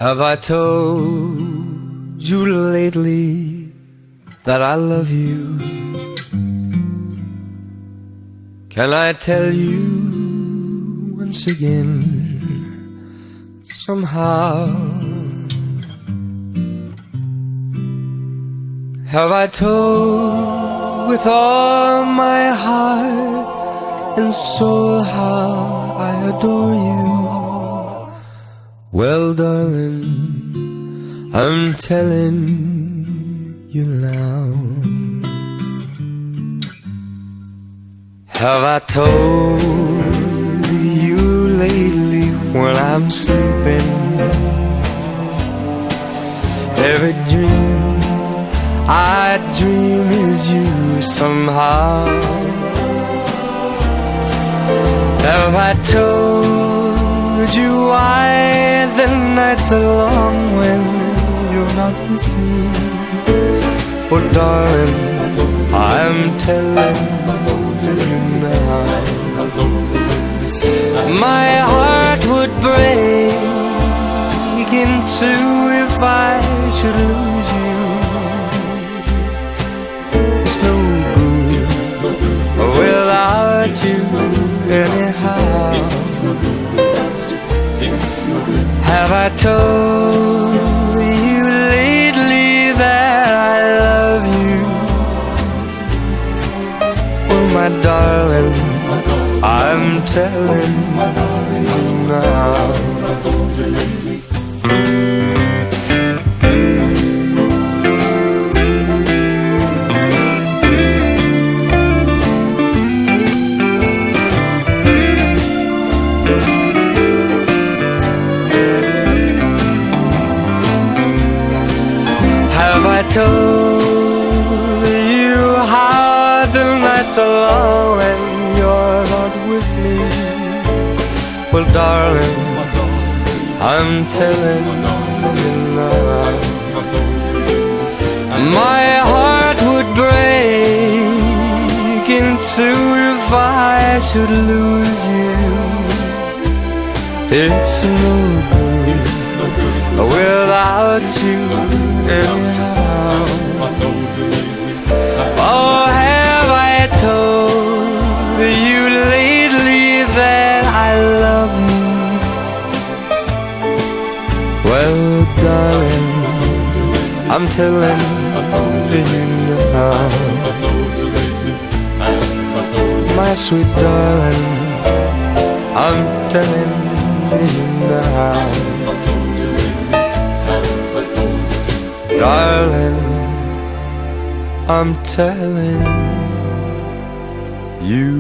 Have I told you lately that I love you? Can I tell you once again, somehow? Have I told with all my heart and soul how I adore you? Well, darling, I'm telling you now. Have I told you lately when I'm sleeping? Every dream I dream is you somehow. Have I told you why the nights are long when you're not with me? Oh darling, I'm telling you now. My heart would break in two if I should lose you. It's no good without you anyhow. Have I told you lately that I love you? Well, my darling, I'm telling you now. Have I told you how the nights are long when you're not with me? Well, darling, I'm telling you now. My heart would break in two if I should lose you. It's no good without you anyhow. Oh, have I told you lately that I love you? Well, darling, I'm telling you now. My sweet darling, I'm telling you now. Darling, I'm telling you